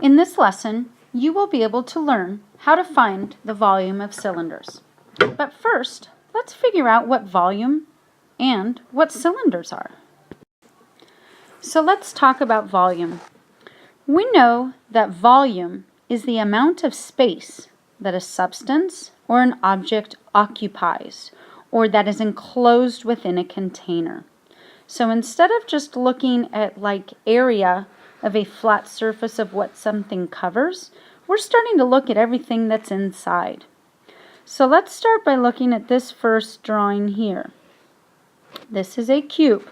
In this lesson, you will be able to learn how to find the volume of cylinders. But first, let's figure out what volume and what cylinders are. So let's talk about volume. We know that volume is the amount of space that a substance or an object occupies, or that is enclosed within a container. So instead of just looking at like area of a flat surface of what something covers, we're starting to look at everything that's inside. So let's start by looking at this first drawing here. This is a cube.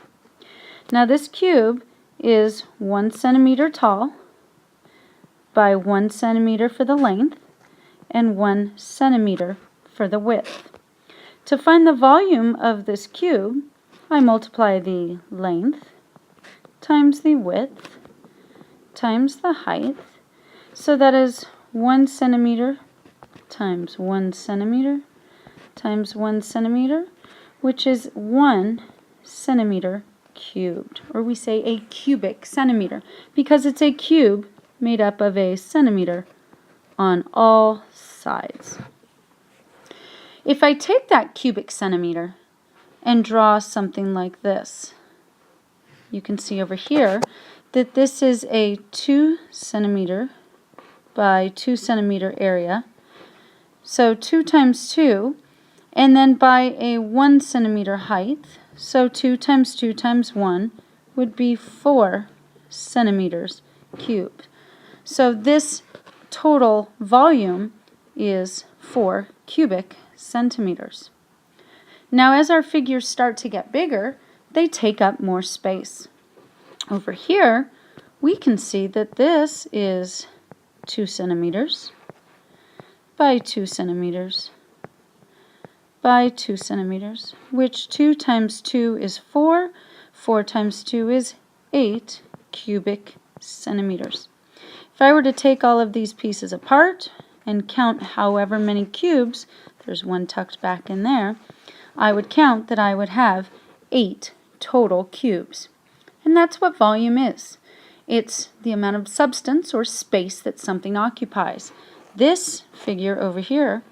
Now this cube is 1 centimeter tall by 1 centimeter for the length and 1 centimeter for the width. To find the volume of this cube, I multiply the length times the width times the height. So that is 1 centimeter times 1 centimeter times 1 centimeter, which is 1 centimeter cubed, or we say a cubic centimeter, because it's a cube made up of a centimeter on all sides. If I take that cubic centimeter and draw something like this, you can see over here that this is a 2 centimeter by 2 centimeter area. So 2 times 2, and then by a 1 centimeter height, so 2 times 2 times 1 would be 4 centimeters cubed. So this total volume is 4 cubic centimeters. Now as our figures start to get bigger, they take up more space. Over here, we can see that this is 2 centimeters by 2 centimeters by 2 centimeters, which 2 times 2 is 4, 4 times 2 is 8 cubic centimeters. If I were to take all of these pieces apart and count however many cubes, there's one tucked back in there, I would count that I would have 8 total cubes. And that's what volume is. It's the amount of substance or space that something occupies. This figure over here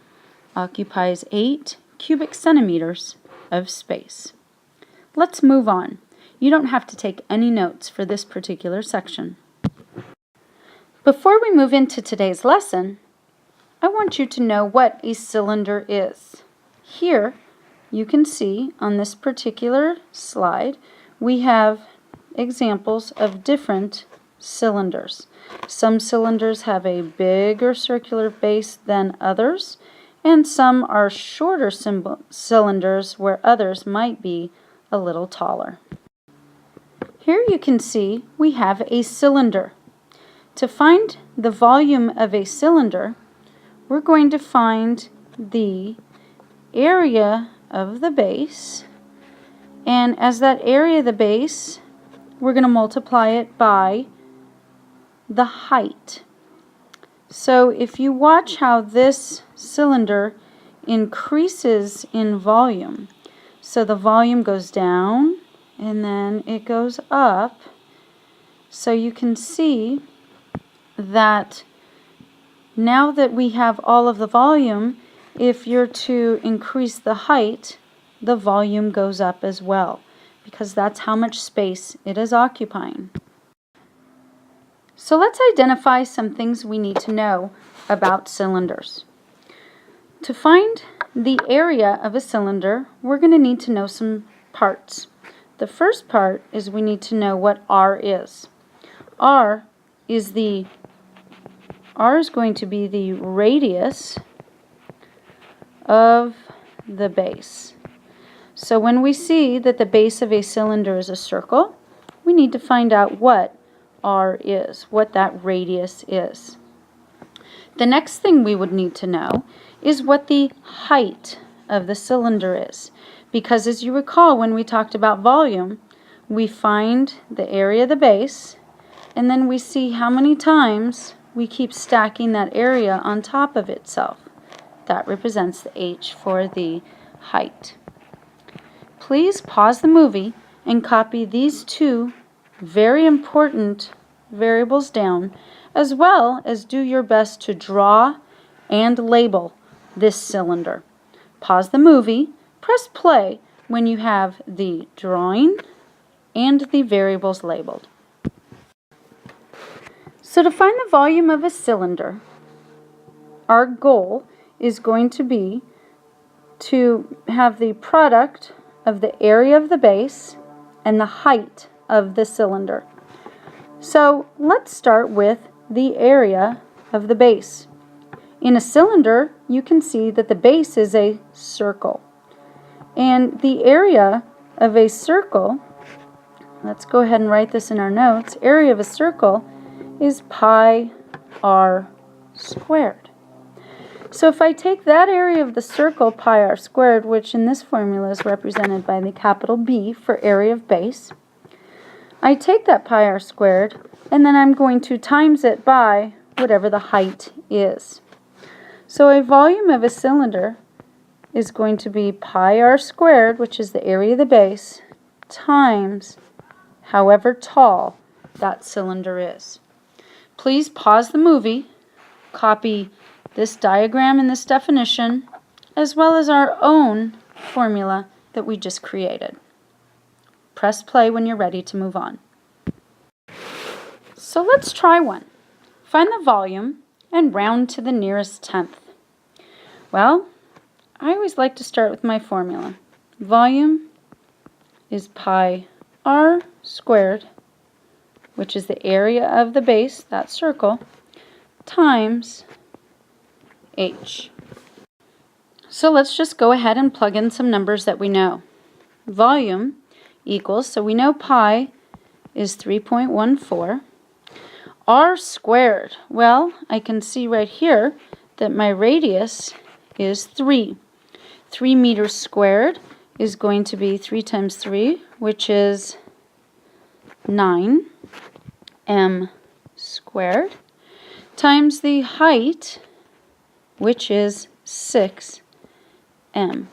occupies 8 cubic centimeters of space. Let's move on. You don't have to take any notes for this particular section. Before we move into today's lesson, I want you to know what a cylinder is. Here, you can see on this particular slide, we have examples of different cylinders. Some cylinders have a bigger circular base than others, and some are shorter cylinders where others might be a little taller. Here you can see we have a cylinder. To find the volume of a cylinder, we're going to find the area of the base, and as that area of the base, we're going to multiply it by the height. So if you watch how this cylinder increases in volume, so the volume goes down and then it goes up, so you can see that now that we have all of the volume, if you're to increase the height, the volume goes up as well, because that's how much space it is occupying. So let's identify some things we need to know about cylinders. To find the area of a cylinder, we're going to need to know some parts. The first part is we need to know what R is. R is going to be the radius of the base. So when we see that the base of a cylinder is a circle, we need to find out what R is, what that radius is. The next thing we would need to know is what the height of the cylinder is. Because as you recall, when we talked about volume, we find the area of the base, and then we see how many times we keep stacking that area on top of itself. That represents the H for the height. Please pause the movie and copy these two very important variables down, as well as do your best to draw and label this cylinder. Pause the movie, press play when you have the drawing and the variables labeled. So to find the volume of a cylinder, our goal is going to be to have the product of the area of the base and the height of the cylinder. So let's start with the area of the base. In a cylinder, you can see that the base is a circle. And the area of a circle, let's go ahead and write this in our notes, area of a circle is pi r squared. So if I take that area of the circle, pi r squared, which in this formula is represented by the capital B for area of base, I take that pi r squared and then I'm going to times it by whatever the height is. So a volume of a cylinder is going to be pi r squared, which is the area of the base, times however tall that cylinder is. Please pause the movie, copy this diagram and this definition, as well as our own formula that we just created. Press play when you're ready to move on. So let's try one. Find the volume and round to the nearest tenth. Well, I always like to start with my formula. Volume is pi r squared, which is the area of the base, that circle, times h. So let's just go ahead and plug in some numbers that we know. Volume equals, so we know pi is 3.14. R squared, well, I can see right here that my radius is 3. 3 meters squared is going to be 3 times 3, which is 9 m squared, times the height, which is 6 m.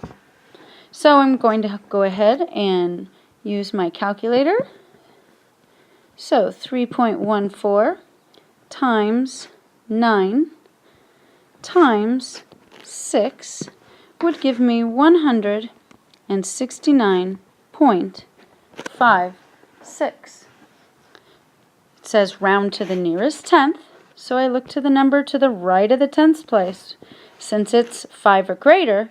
So I'm going to go ahead and use my calculator. So 3.14 times 9 times 6 would give me 169.56. It says round to the nearest tenth, so I look to the number to the right of the tenths place. Since it's 5 or greater,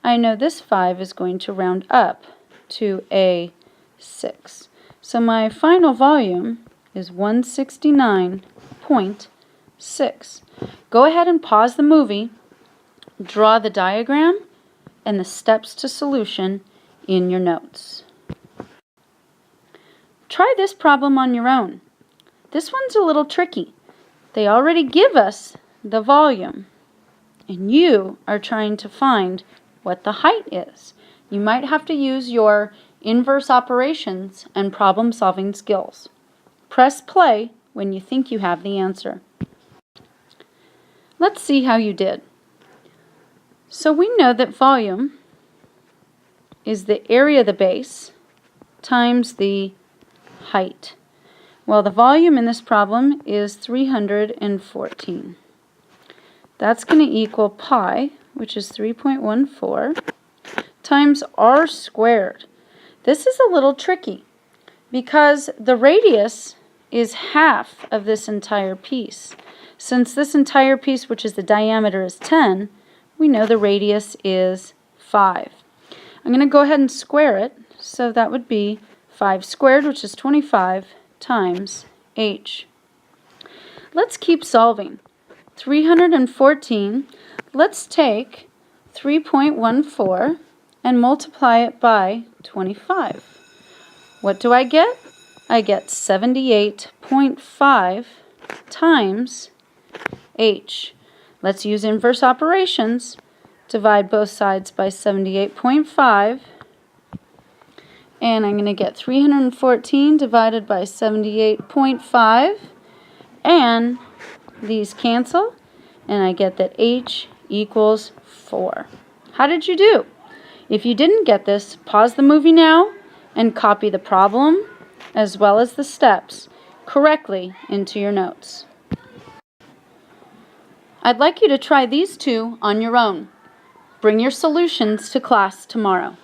I know this 5 is going to round up to a 6. So my final volume is 169.6. Go ahead and pause the movie, draw the diagram and the steps to solution in your notes. Try this problem on your own. This one's a little tricky. They already give us the volume, and you are trying to find what the height is. You might have to use your inverse operations and problem-solving skills. Press play when you think you have the answer. Let's see how you did. So we know that volume is the area of the base times the height. Well, the volume in this problem is 314. That's going to equal pi, which is 3.14, times r squared. This is a little tricky because the radius is half of this entire piece. Since this entire piece, which is the diameter, is 10, we know the radius is 5. I'm going to go ahead and square it, so that would be 5 squared, which is 25, times h. Let's keep solving. 314, let's take 3.14 and multiply it by 25. What do I get? I get 78.5 times h. Let's use inverse operations. Divide both sides by 78.5. And I'm going to get 314 divided by 78.5. And these cancel. And I get that h equals 4. How did you do? If you didn't get this, pause the movie now and copy the problem as well as the steps. correctly into your notes. I'd like you to try these two on your own. Bring your solutions to class tomorrow.